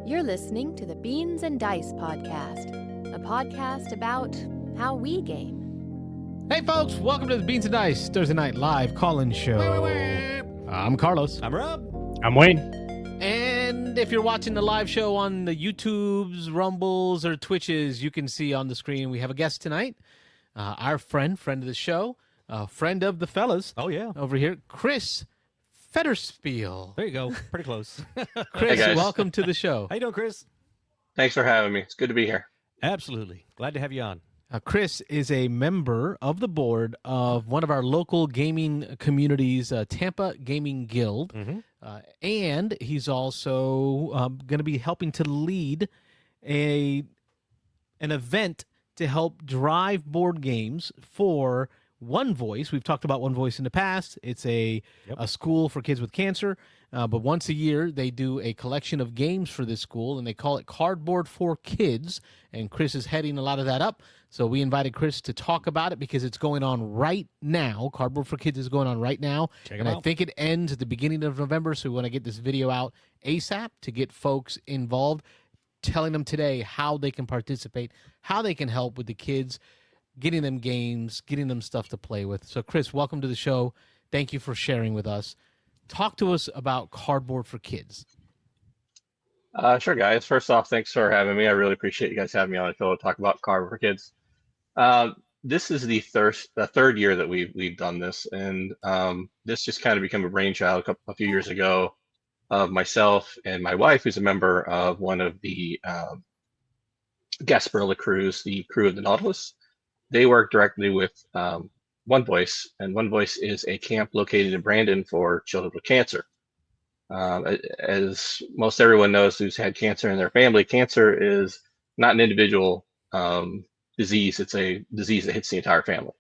You're listening to the Beans and Dice podcast, a podcast about how we game. Hey folks, welcome to the Beans and Dice Thursday Night Live call-in show. I'm Carlos. I'm Rob. I'm Wayne. And if you're watching the live show on the YouTubes, Rumbles, or Twitches, you can see on the screen we have a guest tonight. Our friend of the show, friend of the fellas. Oh, yeah. Over here, Chris Federspiel. There you go. Pretty close. Chris, Hey, guys. welcome to the show. How you doing, Chris? Thanks for having me. It's good to be here. Absolutely. Glad to have you on. Chris is a member of the board of one of our local gaming communities, Tampa Gaming Guild, and he's also going to be helping to lead an event to help drive board games for One Voice. We've talked about One Voice in the past. It's a school for kids with cancer, but once a year they do a collection of games for this school, and they call it Kardboard For Kids, and Chris is heading a lot of that up. So we invited Chris to talk about it because it's going on right now. Kardboard For Kids is going on right now. Check 'em and I out. think it ends at the beginning of November, so we want to get this video out ASAP to get folks involved, telling them today how they can participate, how they can help with the kids, getting them games, getting them stuff to play with. So, Chris, welcome to the show. Thank you for sharing with us. Talk to us about Kardboard for Kids. Sure, guys. First off, thanks for having me. I really appreciate you guys having me on the show to talk about Kardboard for Kids. This is the third year that we've done this, and this just kind of became a brainchild a few years ago of myself and my wife, who's a member of one of the Gasparilla crews, the crew of the Nautilus. They work directly with One Voice, and One Voice is a camp located in Brandon for children with cancer. As most everyone knows who's had cancer in their family, cancer is not an individual disease. It's a disease that hits the entire family.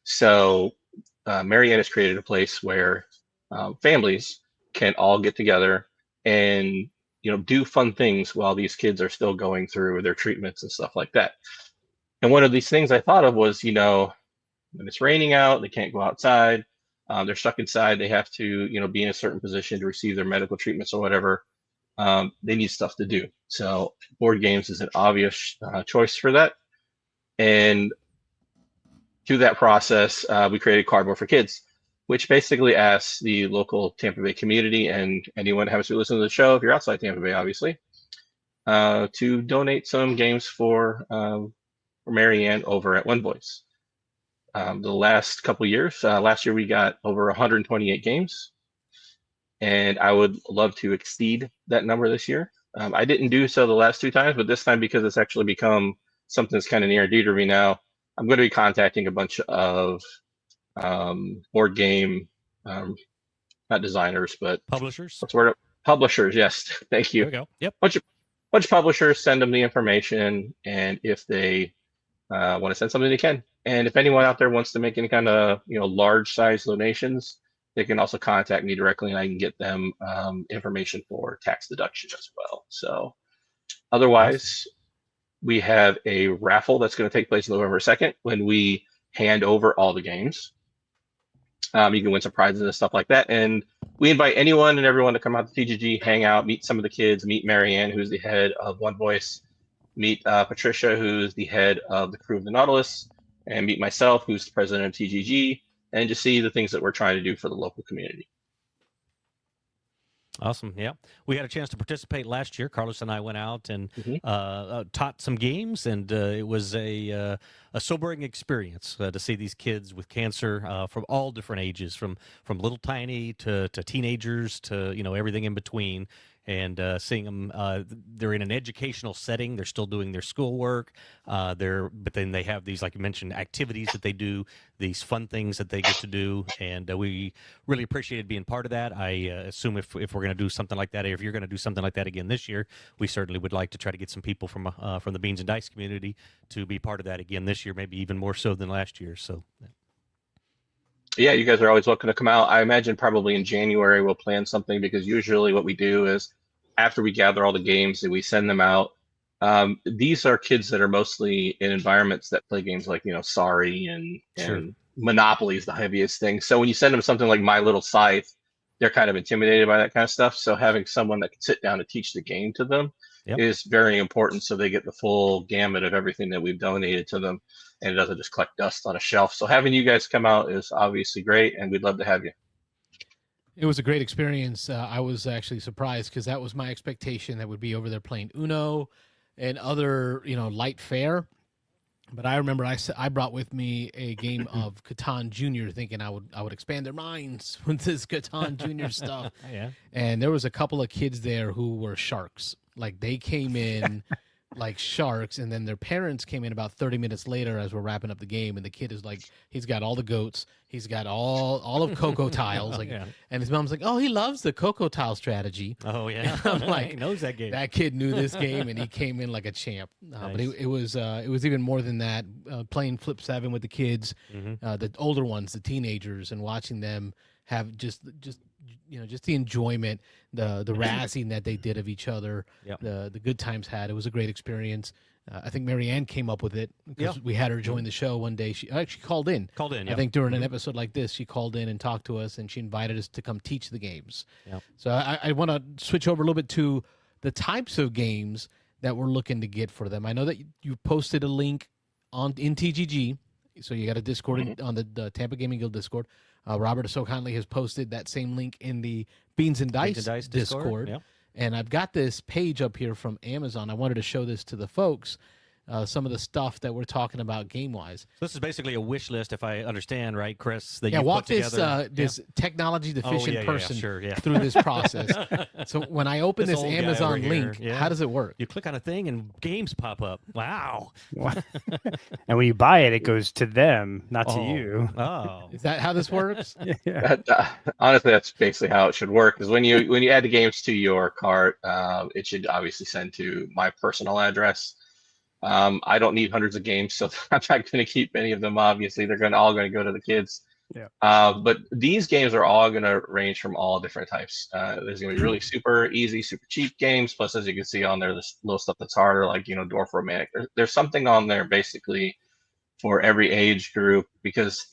So Marianne has created a place where families can all get together and do fun things while these kids are still going through their treatments and stuff like that. And one of these things I thought of was, when it's raining out, they can't go outside. They're stuck inside. They have to, be in a certain position to receive their medical treatments or whatever. They need stuff to do. So board games is an obvious choice for that. And through that process, we created Kardboard for Kids, which basically asks the local Tampa Bay community and anyone who happens to listen to the show, if you're outside Tampa Bay, obviously, to donate some games for Marianne over at One Voice. The last couple of years, last year we got over 128 games, and I would love to exceed that number this year. I didn't do so the last two times, but this time, because it's actually become something that's kind of near and dear to me now, I'm going to be contacting a bunch of board game, not designers, but Publishers. what's the word? Publishers. Yes, thank you. There we go. Yep. Bunch of publishers, send them the information, and if they want to send something, they can. And if anyone out there wants to make any kind of large size donations, they can also contact me directly, and I can get them information for tax deduction as well. So otherwise, we have a raffle that's going to take place November 2nd when we hand over all the games. You can win some prizes and stuff like that. And we invite anyone and everyone to come out to TGG, hang out, meet some of the kids, meet Marianne, who's the head of One Voice, meet Patricia, who's the head of the crew of the Nautilus, and meet myself, who's the president of TGG, and just see the things that we're trying to do for the local community. Awesome. Yeah. We had a chance to participate last year. Carlos and I went out and taught some games, and it was a sobering experience to see these kids with cancer from all different ages, from little tiny to teenagers to, everything in between. And seeing them, they're in an educational setting. They're still doing their schoolwork. But then they have these, like you mentioned, activities that they do, these fun things that they get to do. And we really appreciated being part of that. I assume if we're going to do something like that, or if you're going to do something like that again this year, we certainly would like to try to get some people from the Beans and Dice community to be part of that again this year, maybe even more so than last year. So. Yeah, you guys are always welcome to come out. I imagine probably in January we'll plan something, because usually what we do is after we gather all the games and we send them out, these are kids that are mostly in environments that play games like, Sorry and Monopoly is the heaviest thing. So when you send them something like My Little Scythe, they're kind of intimidated by that kind of stuff. So having someone that can sit down and teach the game to them is very important, so they get the full gamut of everything that we've donated to them, and it doesn't just collect dust on a shelf. So having you guys come out is obviously great, and we'd love to have you. It was a great experience. I was actually surprised because that was my expectation, that would be over there playing Uno and other, light fare. But I remember I brought with me a game of Catan Junior, thinking I would expand their minds with this Catan Junior stuff. Yeah. And there was a couple of kids there who were sharks. Like, they came in like sharks, and then their parents came in about 30 minutes later as we're wrapping up the game, and the kid is like, he's got all the goats, he's got all of Coco tiles, like, and his mom's like, oh, he loves the Coco tile strategy. Oh yeah. And I'm like, he knows that game. That kid knew this game, and he came in like a champ. Nice. But it was even more than that. Playing Flip 7 with the kids, the older ones, the teenagers, and watching them have just the enjoyment, the razzing that they did of each other, the good times had. It was a great experience. I think Marianne came up with it because we had her join the show one day. She actually called in. I think during an episode like this, she called in and talked to us, and she invited us to come teach the games. Yep. So I want to switch over a little bit to the types of games that we're looking to get for them. I know that you posted a link in TGG, so you got a Discord on the Tampa Gaming Guild Discord. Robert so kindly has posted that same link in the Beans and Dice Discord. Yep. And I've got this page up here from Amazon. I wanted to show this to the folks, some of the stuff that we're talking about game-wise. So this is basically a wish list, if I understand right, Chris, that you walk put together. This technology deficient person sure, through this process. So when I open this Amazon link, how does it work? You click on a thing and games pop up. Wow. And when you buy it, it goes to them, not to you. Oh. Is that how this works? Honestly, that's basically how it should work. Because when you add the games to your cart, it should obviously send to my personal address. I don't need hundreds of games, so I'm not going to keep any of them. Obviously, they're all going to go to the kids. Yeah. But these games are all going to range from all different types. There's going to be really super easy, super cheap games. Plus, as you can see on there, there's little stuff that's harder, like Dwarf Romantic. There's something on there basically for every age group, because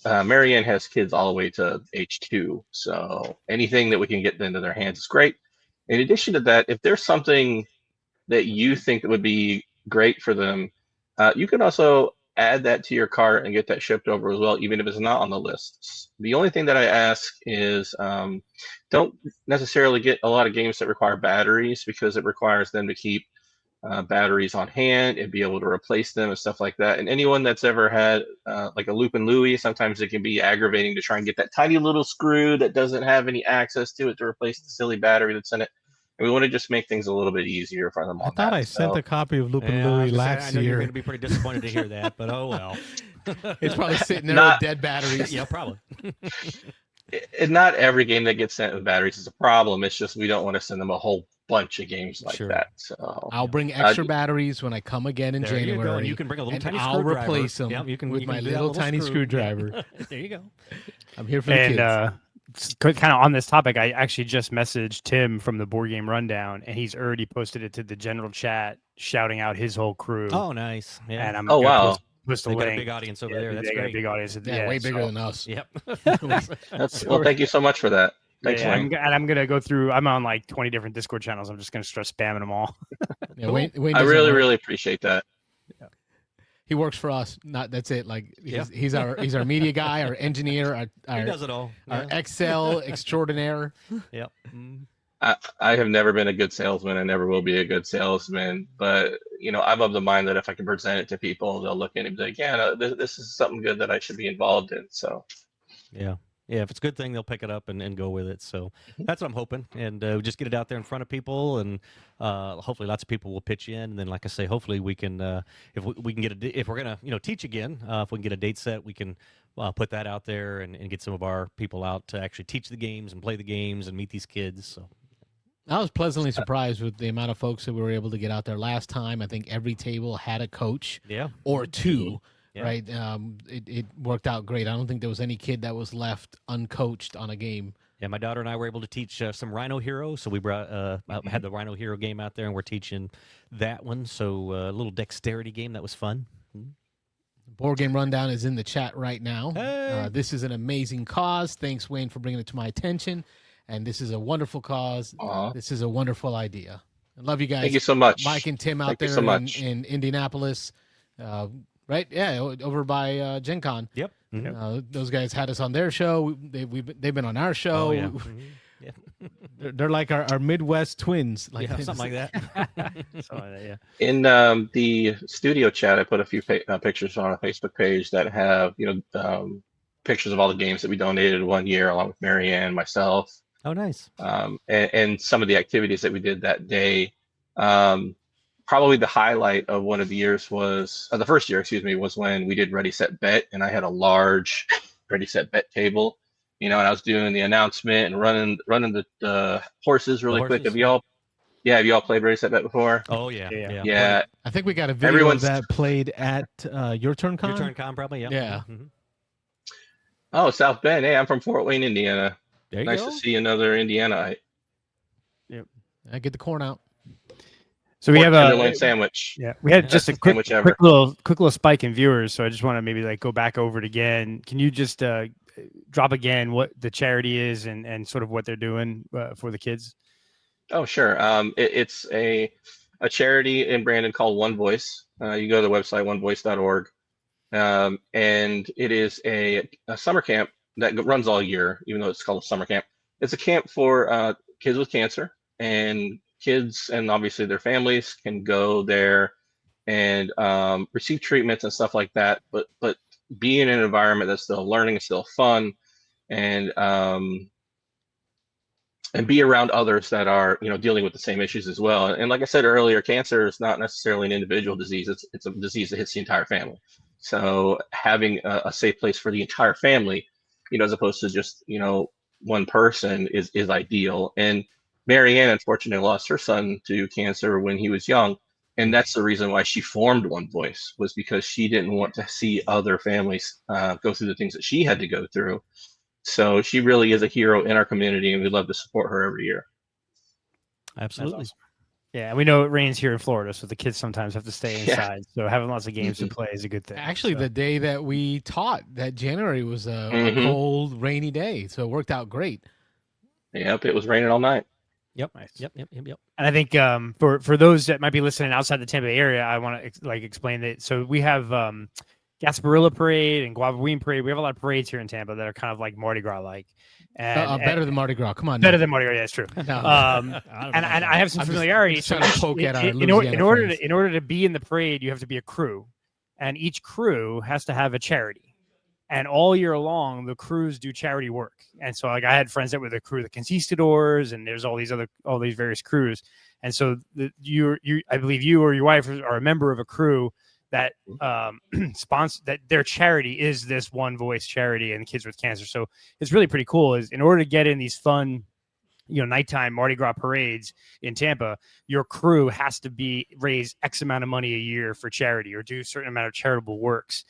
Marianne has kids all the way to age 2. So anything that we can get into their hands is great. In addition to that, if there's something that you think that would be great for them, you can also add that to your cart and get that shipped over as well, even if it's not on the list. The only thing that I ask is don't necessarily get a lot of games that require batteries, because it requires them to keep batteries on hand and be able to replace them and stuff like that. And anyone that's ever had like a Loop and Louie, sometimes it can be aggravating to try and get that tiny little screw that doesn't have any access to it to replace the silly battery that's in it. We want to just make things a little bit easier for them. I thought I sent a copy of Loop and Louie last I know year. You're going to be pretty disappointed to hear that, but oh well. It's probably sitting there with dead batteries. Yeah, probably. Not every game that gets sent with batteries is a problem. It's just we don't want to send them a whole bunch of games like that. So I'll bring extra batteries when I come again in January. You go. And you can bring a little tiny I'll screwdriver. replace them with my little tiny screwdriver. There you go. I'm here for the kids. Kind of on this topic, I actually just messaged Tim from the Board Game Rundown, and he's already posted it to the general chat, shouting out his whole crew. Oh, nice. Yeah. And I'm wow. Post They got a big audience over there. That's they got great. a big audience. Yeah, way bigger than us. Yep. Well, thank you so much for that. Thanks, Wayne. I'm gonna go through. I'm on like 20 different Discord channels. I'm just gonna start spamming them all. Wayne I really appreciate that. Yeah. He works for us. That's it. Like he's our media guy, our engineer, our he does it all. Our Excel extraordinaire. Yep. I have never been a good salesman. I never will be a good salesman. But I'm of the mind that if I can present it to people, they'll look at it and be like, "Yeah, no, this is something good that I should be involved in." So. Yeah. If it's a good thing, they'll pick it up and go with it. So that's what I'm hoping. And just get it out there in front of people, and hopefully lots of people will pitch in. And then, like I say, hopefully we can, if we can get if we're gonna teach again, if we can get a date set, we can put that out there and get some of our people out to actually teach the games and play the games and meet these kids. So. I was pleasantly surprised with the amount of folks that we were able to get out there last time. I think every table had a coach or two. Yeah. Right. It worked out great. I don't think there was any kid that was left uncoached on a game. Yeah, my daughter and I were able to teach some Rhino Hero. So we brought had the Rhino Hero game out there, and we're teaching that one. So a little dexterity game that was fun. Board Game Rundown is in the chat right now. Hey. This is an amazing cause. Thanks, Wayne, for bringing it to my attention. And this is a wonderful cause. This is a wonderful idea. I love you guys. Thank you so much. Mike and Tim out Thank you there so much. in Indianapolis. Right? Yeah, over by Gen Con. Yep. Those guys had us on their show. They've been on our show. Oh, yeah. Yeah. They're like our Midwest twins. Like Yeah, something like that. Something like that, yeah. In the studio chat, I put a few pictures on a Facebook page that have pictures of all the games that we donated one year, along with Marianne, myself, Oh, nice. and some of the activities that we did that day. Probably the highlight of one of the years was the first year, excuse me, was when we did Ready Set Bet, and I had a large Ready Set Bet table, and I was doing the announcement and running the horses really quick. horses? Have you all played Ready Set Bet before? Oh, yeah. Yeah. Yeah. I think we got a video Everyone's- of that played at Your Turn Con. Your turn, Con, probably. Yeah. Yeah. Mhm. Oh, South Bend. Hey, I'm from Fort Wayne, Indiana. There you Nice go. to see another Indianaite. Get the corn out. So we have tenderloin sandwich. Yeah, we had just a Best sandwich ever. quick little spike in viewers. So I just want to maybe like go back over it again. Can you just drop again what the charity is and sort of what they're doing for the kids? Oh, sure. It's a charity in Brandon called One Voice. You go to the website onevoice.org, and it is a summer camp that runs all year, even though it's called a summer camp. It's a camp for kids with cancer, and kids and obviously their families can go there and receive treatments and stuff like that. But be in an environment that's still learning, still fun, and be around others that are dealing with the same issues as well. And like I said earlier, cancer is not necessarily an individual disease. It's a disease that hits the entire family. So having a safe place for the entire family, as opposed to just one person is ideal. And Marianne unfortunately lost her son to cancer when he was young, and that's the reason why she formed One Voice, was because she didn't want to see other families go through the things that she had to go through. So she really is a hero in our community, and we love to support her every year. Absolutely. Awesome. Yeah, and we know it rains here in Florida, so the kids sometimes have to stay inside. So having lots of games to play is a good thing. Actually, so. the day that we taught, that January was a cold, rainy day, so it worked out great. Yep, it was raining all night. Yep. Nice. Yep. And I think for those that might be listening outside the Tampa area, I want to explain that. So we have Gasparilla Parade and Guavaween Parade. We have a lot of parades here in Tampa that are kind of like Mardi Gras like. Better than Mardi Gras. Come on. Better than Mardi Gras. Yeah, it's true. No. And I have some familiarity. Just trying to poke at our in order to be in the parade, you have to be a crew, and each crew has to have a charity. And all year long, the crews do charity work. And so, like, I had friends that were the crew of the Conquistadors, and there's all these various crews. And so, I believe you or your wife are a member of a crew that sponsor that their charity is this One Voice charity and kids with cancer. So it's really pretty cool. Is in order to get in these fun, nighttime Mardi Gras parades in Tampa, your crew has to raise X amount of money a year for charity or do a certain amount of charitable works.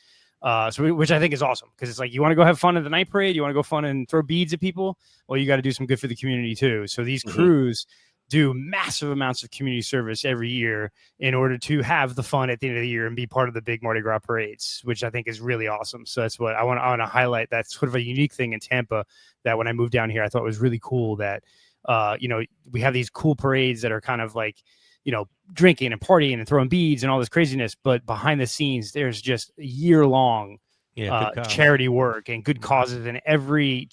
Which I think is awesome, because it's like, you want to go have fun at the night parade, you want to go fun and throw beads at people. Well, you got to do some good for the community too. So these crews do massive amounts of community service every year in order to have the fun at the end of the year and be part of the big Mardi Gras parades, which I think is really awesome. So that's what I want to highlight. That's sort of a unique thing in Tampa that when I moved down here, I thought was really cool that, we have these cool parades that are kind of like, drinking and partying and throwing beads and all this craziness, but behind the scenes, there's just year-long charity work and good causes, and every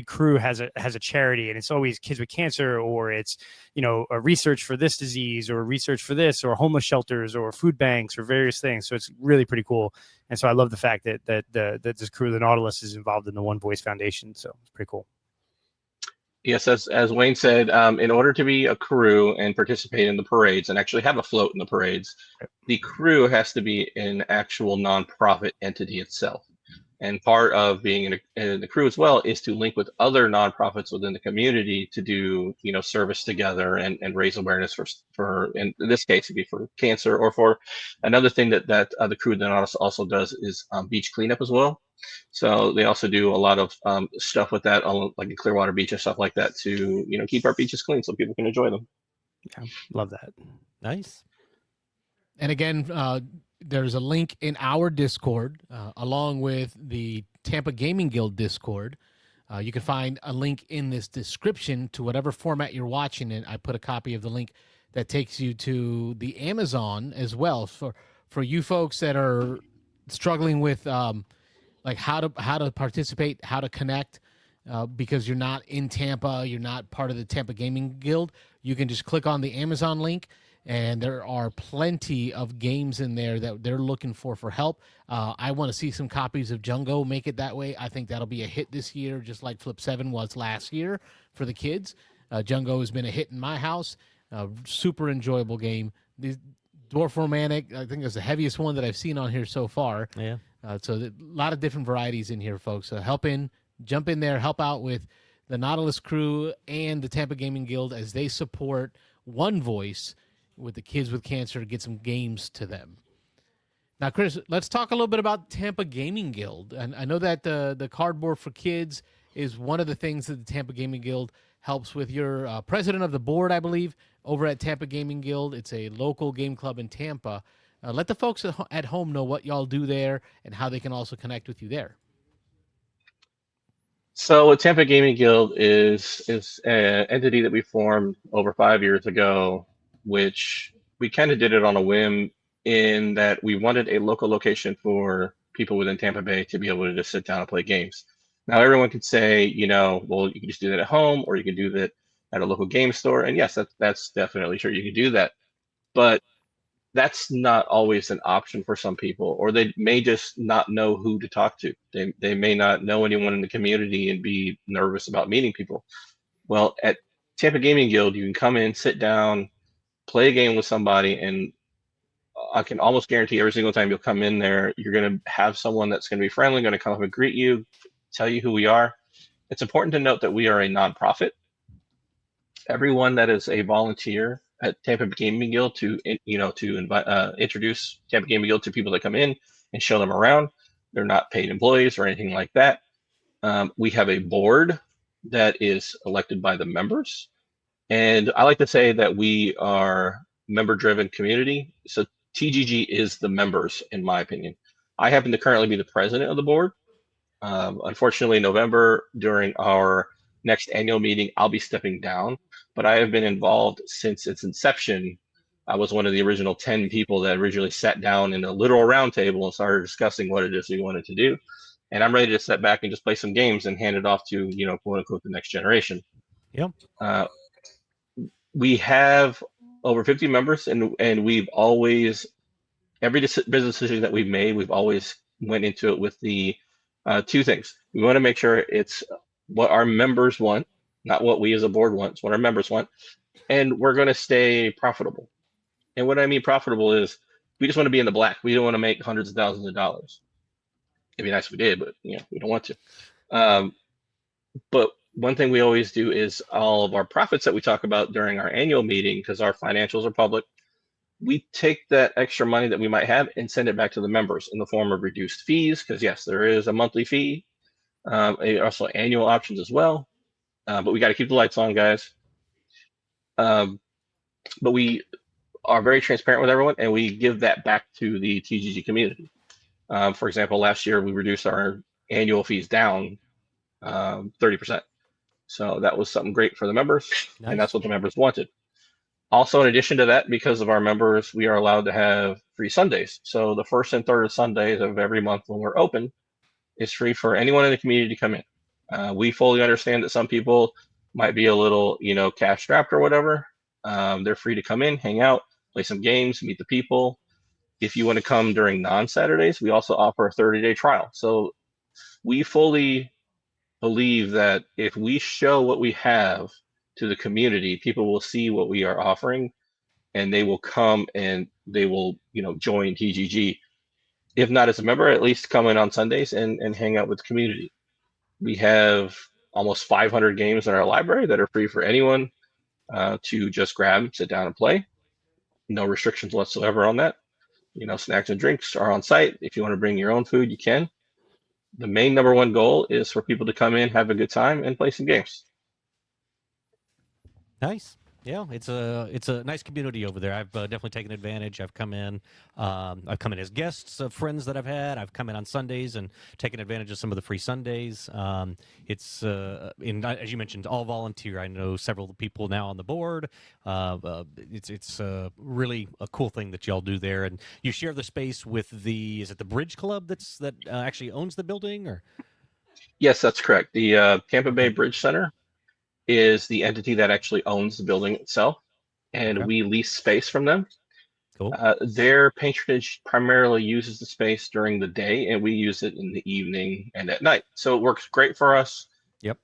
crew has a charity, and it's always kids with cancer, or it's a research for this disease, or research for this, or homeless shelters, or food banks, or various things. So it's really pretty cool, and so I love the fact that this crew, the Nautilus, is involved in the One Voice Foundation. So it's pretty cool. Yes, as Wayne said, in order to be a crew and participate in the parades and actually have a float in the parades, the crew has to be an actual nonprofit entity itself. And part of being in the crew as well is to link with other nonprofits within the community to do, service together and raise awareness for, in this case, it'd be for cancer, or for another thing that the crew then also does is beach cleanup as well. So they also do a lot of stuff with that, like in Clearwater Beach and stuff like that, to keep our beaches clean so people can enjoy them. Yeah, love that. Nice. And again, there's a link in our Discord, along with the Tampa Gaming Guild Discord. You can find a link in this description to whatever format you're watching it. I put a copy of the link that takes you to the Amazon as well for you folks that are struggling with like how to participate, how to connect. Because you're not in Tampa, you're not part of the Tampa Gaming Guild, you can just click on the Amazon link, and there are plenty of games in there that they're looking for help. I want to see some copies of Jungo Make It That Way. I think that'll be a hit this year, just like Flip 7 was last year for the kids. Jungo has been a hit in my house. Super enjoyable game. The Dwarf Romantic, I think, is the heaviest one that I've seen on here so far. Yeah. So a lot of different varieties in here, folks. So jump in there, help out with the Nautilus crew and the Tampa Gaming Guild as they support one voice with the kids with cancer to get some games to them. Now, Chris, let's talk a little bit about Tampa Gaming Guild. And I know that the Kardboard for Kids is one of the things that the Tampa Gaming Guild helps with. You're president of the board, I believe, over at Tampa Gaming Guild. It's a local game club in Tampa. Let the folks at home know what y'all do there and how they can also connect with you there. So Tampa Gaming Guild is an entity that we formed over 5 years ago, which we kind of did it on a whim in that we wanted a local location for people within Tampa Bay to be able to just sit down and play games. Now, everyone could say, well, you can just do that at home, or you can do that at a local game store. And yes, that's definitely true. You can do that. But that's not always an option for some people, or they may just not know who to talk to. They may not know anyone in the community and be nervous about meeting people. Well, at Tampa Gaming Guild, you can come in, sit down, play a game with somebody, and I can almost guarantee every single time you'll come in there, you're going to have someone that's going to be friendly, going to come up and greet you, tell you who we are. It's important to note that we are a nonprofit. Everyone that is a volunteer at Tampa Gaming Guild to introduce Tampa Gaming Guild to people that come in and show them around. They're not paid employees or anything like that. We have a board that is elected by the members. And I like to say that we are member-driven community. So TGG is the members, in my opinion. I happen to currently be the president of the board. Unfortunately, in November, during our next annual meeting, I'll be stepping down. But I have been involved since its inception. I was one of the original 10 people that originally sat down in a literal round table and started discussing what it is we wanted to do. And I'm ready to step back and just play some games and hand it off to, quote unquote, the next generation. Yep. We have over 50 members, and we've always, every business decision that we've made, we've always went into it with the two things. We want to make sure it's what our members want, not what we as a board want. It's what our members want. And we're going to stay profitable. And what I mean profitable is we just want to be in the black. We don't want to make hundreds of thousands of dollars. It'd be nice if we did, but we don't want to. But one thing we always do is all of our profits that we talk about during our annual meeting, because our financials are public, we take that extra money that we might have and send it back to the members in the form of reduced fees, because yes, there is a monthly fee, also annual options as well. But we got to keep the lights on, guys. But we are very transparent with everyone, and we give that back to the TGG community. For example, last year we reduced our annual fees down 30%. So that was something great for the members, nice. And that's what the members wanted. Also, in addition to that, because of our members, we are allowed to have free Sundays. So the first and third Sundays of every month when we're open is free for anyone in the community to come in. We fully understand that some people might be a little, cash strapped or whatever. They're free to come in, hang out, play some games, meet the people. If you want to come during non-Saturdays, we also offer a 30-day trial. So we fully believe that if we show what we have to the community, people will see what we are offering, and they will come and they will, join TGG. If not as a member, at least come in on Sundays and hang out with the community. We have almost 500 games in our library that are free for anyone to just grab, sit down, and play. No restrictions whatsoever on that. Snacks and drinks are on site. If you want to bring your own food, you can. The main number one goal is for people to come in, have a good time, and play some games. Nice. Yeah, it's a nice community over there. I've definitely taken advantage. I've come in as guests of friends that I've had. I've come in on Sundays and taken advantage of some of the free Sundays. It's as you mentioned, all volunteer. I know several people now on the board. It's really a cool thing that y'all do there, and you share the space with is it the Bridge Club that actually owns the building, or? Yes, that's correct. The Tampa Bay Bridge Center is the entity that actually owns the building itself, and Okay. we lease space from them. Cool. Their patronage primarily uses the space during the day, and we use it in the evening and at night. So it works great for us. Yep.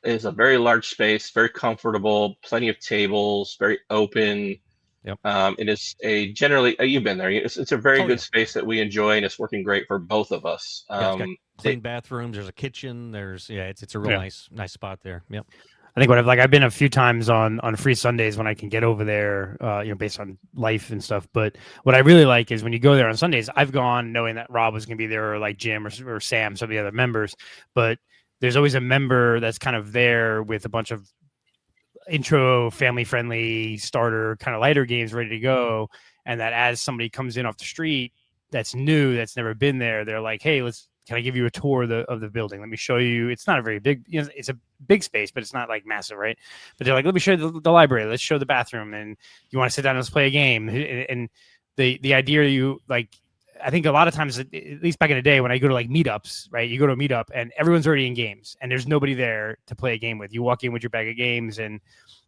It's a very large space, very comfortable, plenty of tables, very open. Yep. It is generally, you've been there. It's a very good Yeah. space that we enjoy, and it's working great for both of us. It's got clean bathrooms. There's a kitchen. It's a real nice spot there. Yep. I think I've been a few times on free Sundays when I can get over there, based on life and stuff. But what I really like is when you go there on Sundays, I've gone knowing that Rob was going to be there, or like Jim or Sam, some of the other members. But there's always a member that's kind of there with a bunch of intro, family friendly, starter kind of lighter games ready to go. And that as somebody comes in off the street that's new, that's never been there, they're like, hey, can I give you a tour of the building? Let me show you. It's not a very big, it's a big space, but it's not like massive, right? But they're like, let me show you the library. Let's show the bathroom. And you want to sit down and let's play a game. And the idea I think a lot of times, at least back in the day when I go to like meetups, right? You go to a meetup and everyone's already in games and there's nobody there to play a game with. You walk in with your bag of games and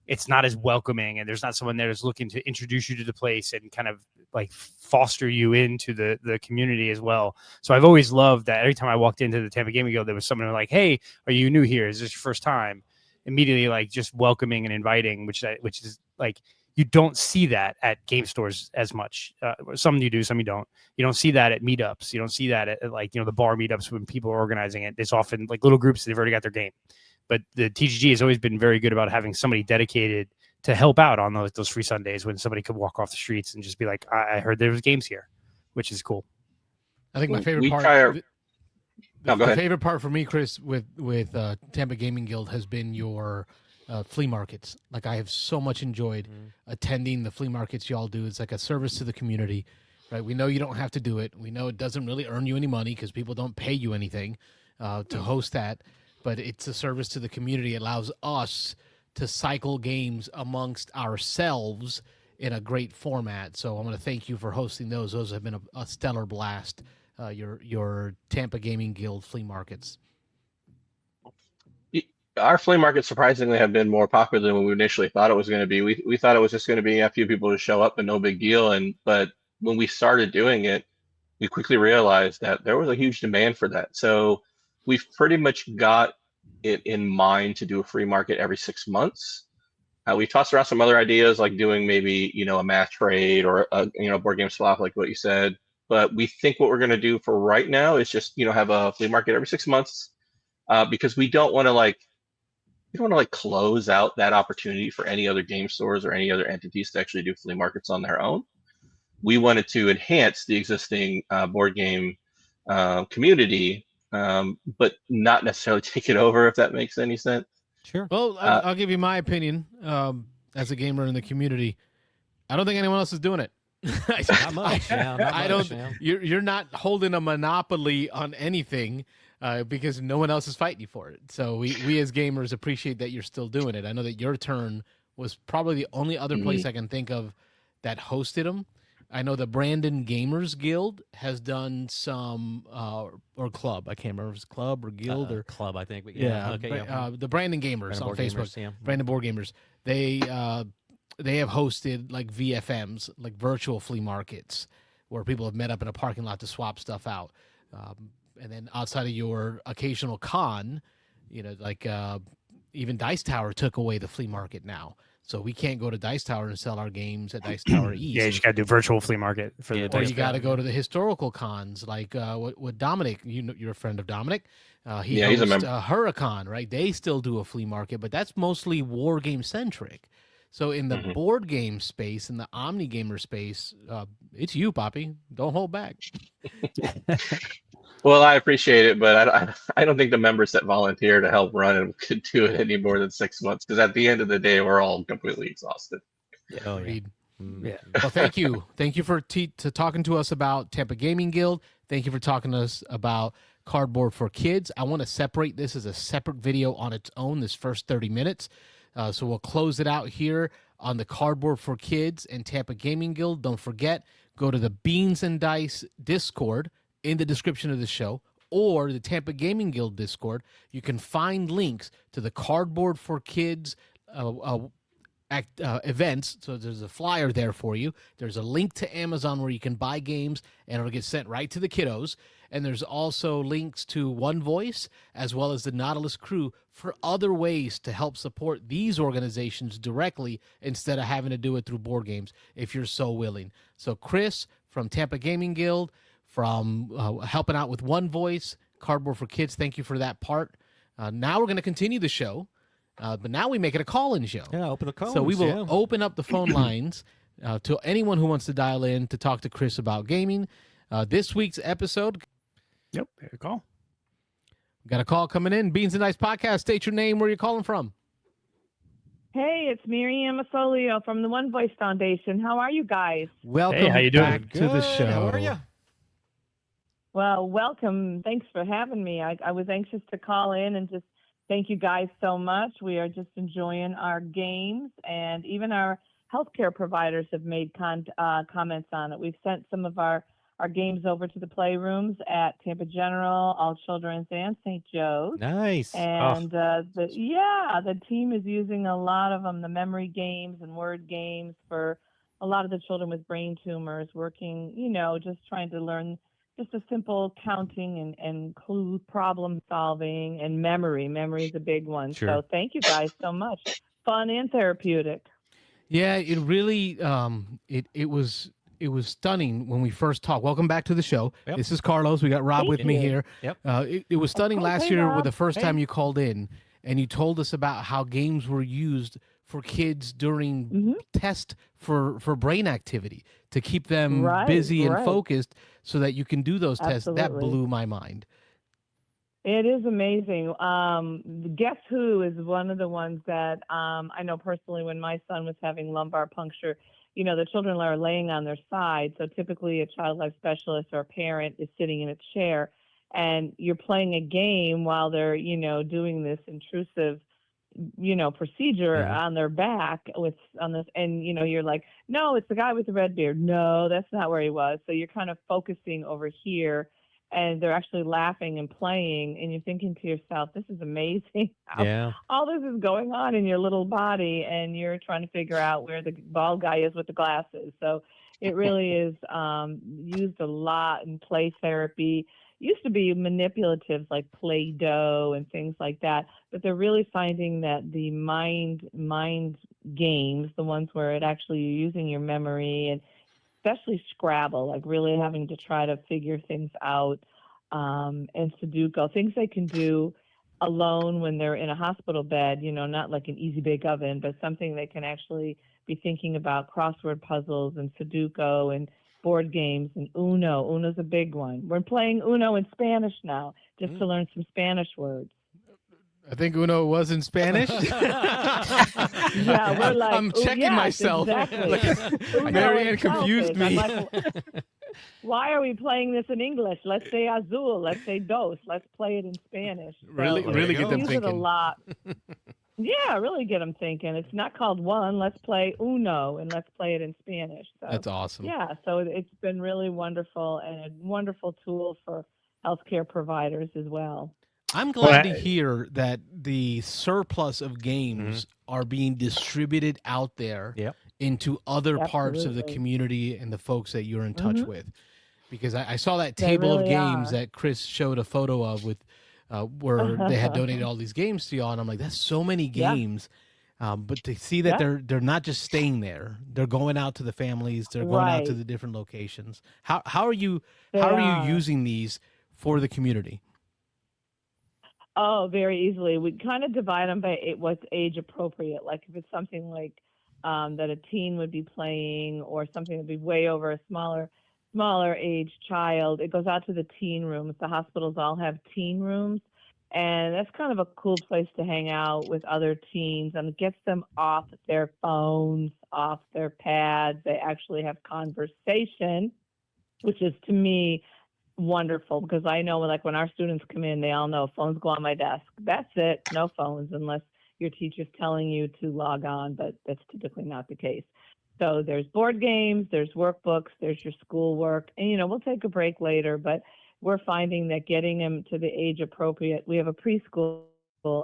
it's not as welcoming, and there's not someone there that's looking to introduce you to the place and kind of like foster you into the community as well. So I've always loved that. Every time I walked into the Tampa Gaming Guild, there was someone like, hey, are you new here? Is this your first time? Immediately like just welcoming and inviting, which is like, you don't see that at game stores as much. Some you do, some you don't. You don't see that at meetups. You don't see that at like, the bar meetups when people are organizing it. It's often like little groups, they've already got their game. But the TGG has always been very good about having somebody dedicated to help out on those free Sundays when somebody could walk off the streets and just be like, I heard there was games here, which is cool. I think my favorite part. Go ahead. Favorite part for me, Chris, with Tampa Gaming Guild has been your flea markets. Like, I have so much enjoyed attending the flea markets y'all do. It's like a service to the community, right? We know you don't have to do it. We know it doesn't really earn you any money because people don't pay you anything to host that. But it's a service to the community. It allows us to cycle games amongst ourselves in a great format. So I want to thank you for hosting those. Those have been a stellar blast. Your Tampa Gaming Guild flea markets. Our flea markets surprisingly have been more popular than we initially thought it was going to be. We thought it was just going to be a few people to show up and no big deal. But when we started doing it, we quickly realized that there was a huge demand for that. So we've pretty much got it in mind to do a free market every 6 months. We tossed around some other ideas like doing maybe, a math trade or a board game swap like what you said. But we think what we're going to do for right now is just, have a flea market every 6 months because we don't want to close out that opportunity for any other game stores or any other entities to actually do flea markets on their own. We wanted to enhance the existing board game community, but not necessarily take it over, if that makes any sense. Sure. Well, I'll give you my opinion as a gamer in the community. I don't think anyone else is doing it. Not much. I don't. You're not holding a monopoly on anything because no one else is fighting you for it. So we as gamers appreciate that you're still doing it. I know that your turn was probably the only other place I can think of that hosted them. I know the Brandon Gamers Guild has done some, or club. I can't remember if it's club or guild or club. I think. But the Brandon Gamers on Facebook. Gamers, yeah. Brandon Board Gamers. They have hosted like VFMs, like virtual flea markets, where people have met up in a parking lot to swap stuff out. And then outside of your occasional con, like even Dice Tower took away the flea market now. So we can't go to Dice Tower and sell our games at Dice Tower East. Yeah, you just got to do virtual flea market for the. Or you got to go to the historical cons, like what Dominic. You're a friend of Dominic. He's a member. Huracan, right? They still do a flea market, but that's mostly war game centric. So in the board game space, in the Omni Gamer space, it's you, Poppy. Don't hold back. Well, I appreciate it, but I don't think the members that volunteer to help run it could do it any more than 6 months because at the end of the day, we're all completely exhausted. Oh, yeah. Agreed. Yeah. Well, thank you. Thank you for talking to us about Tampa Gaming Guild. Thank you for talking to us about Kardboard for Kids. I want to separate this as a separate video on its own, this first 30 minutes. So we'll close it out here on the Kardboard for Kids and Tampa Gaming Guild. Don't forget, go to the Beans and Dice Discord in the description of the show or the Tampa Gaming Guild Discord. You can find links to the Kardboard for Kids events. So there's a flyer there for you. There's a link to Amazon where you can buy games and it'll get sent right to the kiddos. And there's also links to One Voice as well as the Nautilus crew for other ways to help support these organizations directly instead of having to do it through board games if you're so willing. So Chris from Tampa Gaming Guild, from helping out with One Voice, Kardboard for Kids, thank you for that part. Now we're going to continue the show. But now we make it a call-in show. Yeah, open the phones. So we will open up the phone lines to anyone who wants to dial in to talk to Chris about gaming. This week's episode. Yep. Here you call. Got a call coming in. Beans and Dice Podcast. State your name, where you're calling from. Hey, it's Miriam Asolio from the One Voice Foundation. How are you guys? Welcome Hey, how you doing? back to the show. How are you? Well, welcome. Thanks for having me. I was anxious to call in and just thank you guys so much. We are just enjoying our games, and even our healthcare providers have made comments on it. We've sent some of our games over to the playrooms at Tampa General, All Children's, and St. Joe's. Nice. And the team is using a lot of them, the memory games and word games for a lot of the children with brain tumors, working, just trying to learn just a simple counting and clue problem solving and memory. Memory is a big one. Sure. So thank you guys so much. Fun and therapeutic. Yeah, it really it was stunning when we first talked. Welcome back to the show. Yep. This is Carlos. We got Rob Thank with me you. here. Yep. It was stunning last hey, year Rob. with the first Hey. time you called in, and you told us about how games were used for kids during test for brain activity to keep them Right, busy and right. focused so that you can do those tests. That Absolutely. blew my mind. It is amazing. Guess Who is one of the ones that I know personally when my son was having lumbar puncture. The children are laying on their side. So typically a child life specialist or a parent is sitting in a chair and you're playing a game while they're, doing this intrusive, procedure on their back on this. And, you're like, no, it's the guy with the red beard. No, that's not where he was. So you're kind of focusing over here. And they're actually laughing and playing, and you're thinking to yourself, this is amazing. Yeah. All this is going on in your little body, and you're trying to figure out where the bald guy is with the glasses. So it really is used a lot in play therapy. Used to be manipulatives like Play-Doh and things like that, but they're really finding that the mind games, the ones where it actually you're using your memory and especially Scrabble, like really having to try to figure things out, and Sudoku, things they can do alone when they're in a hospital bed, not like an easy bake oven, but something they can actually be thinking about, crossword puzzles and Sudoku and board games and Uno. Uno's a big one. We're playing Uno in Spanish now just to learn some Spanish words. I think Uno was in Spanish. Yeah, we're like, I'm checking myself. Exactly. Marianne confused me. I'm like, why are we playing this in English? Let's say azul. Let's say dos. Let's play it in Spanish. So Really get them use it a thinking. lot. Yeah, really get them thinking. It's not called one. Let's play Uno and let's play it in Spanish. So, That's awesome. yeah, so it's been really wonderful and a wonderful tool for healthcare providers as well. I'm glad to hear that the surplus of games are being distributed out there into other parts of the Absolutely. community and the folks that you're in touch with. Because I saw that table of really games are. that Chris showed a photo of with where they had donated all these games to y'all, and I'm like, that's so many games. But to see that they're not just staying there, they're going out to the families, they're going out to Right. the different locations. How are you They how are are. you using these for the community? Oh, very easily. We kind of divide them by what's age appropriate. Like if it's something like that a teen would be playing or something that'd be way over a smaller smaller age child, it goes out to the teen rooms. The hospitals all have teen rooms, and that's kind of a cool place to hang out with other teens, and it gets them off their phones, off their pads. They actually have conversation, which is, to me, wonderful, because I know, like, when our students come in, they all know phones go on my desk. That's it, no phones unless your teacher's telling you to log on, but that's typically not the case. So there's board games, there's workbooks, there's your schoolwork, and we'll take a break later, but we're finding that getting them to the age appropriate. We have a preschool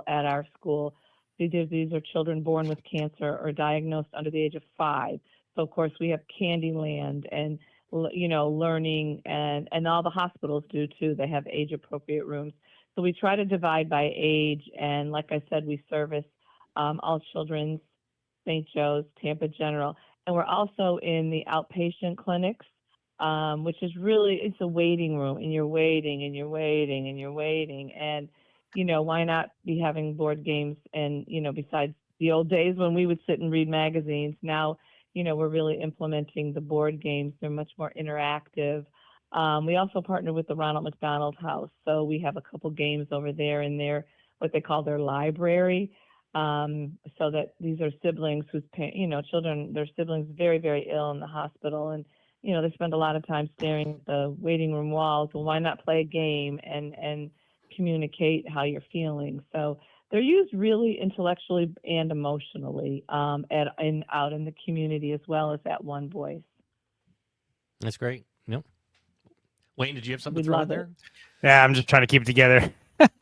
at our school. These are children born with cancer or diagnosed under the age of 5. So of course we have Candyland and learning, and all the hospitals do too. They have age appropriate rooms. So we try to divide by age, and like I said, we service all children's, St. Joe's, Tampa General, and we're also in the outpatient clinics, which is really, it's a waiting room, and you're waiting and you're waiting and you're waiting, and why not be having board games? And besides the old days when we would sit and read magazines, now we're really implementing the board games. They're much more interactive. We also partner with the Ronald McDonald House, so we have a couple games over there in their, what they call their library, so that these are siblings whose children, their siblings very, very ill in the hospital, and they spend a lot of time staring at the waiting room walls. Well, why not play a game and communicate how you're feeling? So they're used really intellectually and emotionally out in the community, as well as at One Voice. That's great. Yep. Wayne, did you have something to We'd throw love in there? Yeah, I'm just trying to keep it together.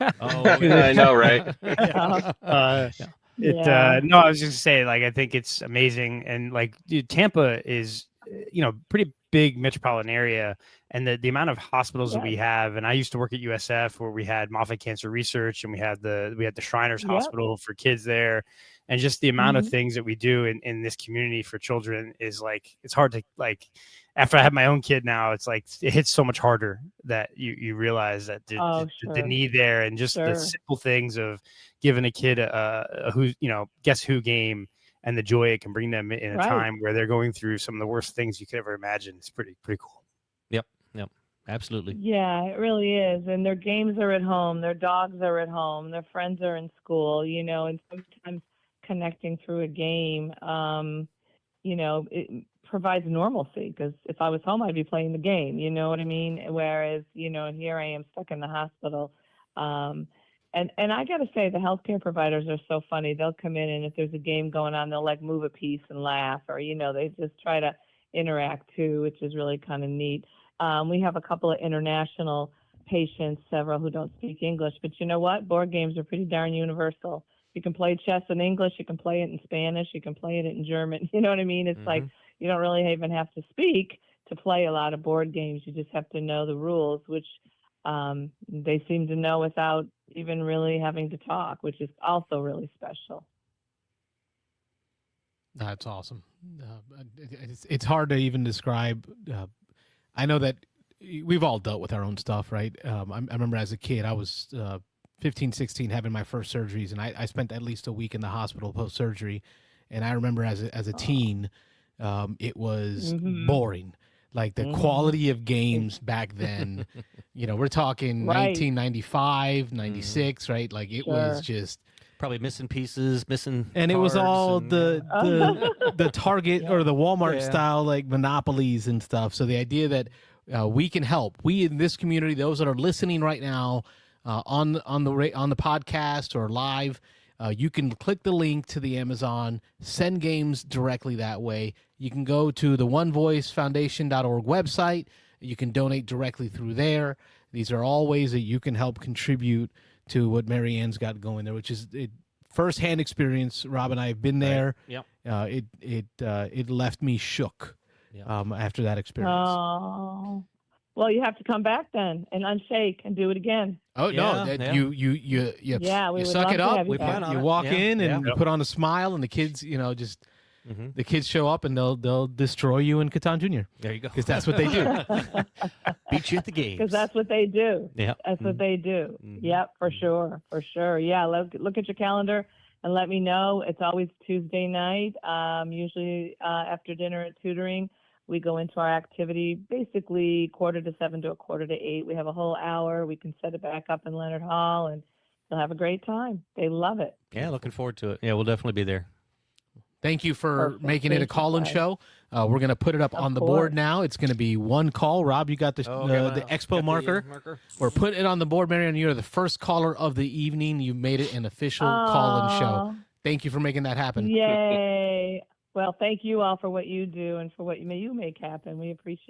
Oh, I know, right? No, I was just saying, like, I think it's amazing, and like, dude, Tampa is, pretty big metropolitan area, and the amount of hospitals that we have. And I used to work at USF, where we had Moffitt Cancer Research, and we had the Shriners Hospital for kids there, and just the amount of things that we do in this community for children is, like, it's hard to, like, after I have my own kid now, it's like it hits so much harder that you realize that the need there, and just the simple things of giving a kid a who guess who game, and the joy it can bring them in a time where they're going through some of the worst things you could ever imagine. It's pretty cool. Yep, absolutely. Yeah, it really is. And their games are at home, their dogs are at home, their friends are in school, and sometimes connecting through a game, it provides normalcy, because if I was home, I'd be playing the game, you know what I mean? Whereas, here I am stuck in the hospital. And I got to say, the healthcare providers are so funny. They'll come in, and if there's a game going on, they'll, like, move a piece and laugh, or, they just try to interact too, which is really kind of neat. We have a couple of international patients, several who don't speak English, but you know what? Board games are pretty darn universal. You can play chess in English, you can play it in Spanish, you can play it in German. You know what I mean? It's like, you don't really even have to speak to play a lot of board games. You just have to know the rules, which they seem to know without even really having to talk, which is also really special. That's awesome. It's hard to even describe. I know that we've all dealt with our own stuff, right? I remember as a kid, I was 15, 16, having my first surgeries, and I spent at least a week in the hospital post-surgery. And I remember as a teen, it was boring. Like, the quality of games back then, we're talking 1995, 96, right? Like, it was just probably missing pieces, missing and it was all the Target or the Walmart style, like, monopolies and stuff. So the idea that we can help, we in this community, those that are listening right now on the podcast or live, you can click the link to the Amazon, send games directly that way. You can go to the onevoicefoundation.org website. You can donate directly through there. These are all ways that you can help contribute to what Mary Ann's got going there, which is first-hand experience. Rob and I have been there. Yep. It left me shook after that experience. Oh. Well, you have to come back then and unshake and do it again. Oh, no. You suck it up. You walk in and you put on a smile, and the kids, just the kids show up, and they'll destroy you in Catan Jr. There you go. Because that's what they do. Beat you at the games. Because that's what they do. Yeah. That's what they do. Yep, for sure. For sure. Yeah, look at your calendar and let me know. It's always Tuesday night, usually after dinner at tutoring. We go into our activity basically 6:45 to 7:45. We have a whole hour. We can set it back up in Leonard Hall, and they'll have a great time. They love it. Yeah, looking forward to it. Yeah, we'll definitely be there. Thank you for Perfect. making it a Thank you, call-in Clay. show. We're going to put it up Of on the course. board now. It's going to be one call. Rob, you got the expo marker. We're putting it on the board, Marion. You're the first caller of the evening. You made it an official call-in show. Aw, Thank you for making that happen. Yay. Well, thank you all for what you do and for what you make happen. We appreciate it.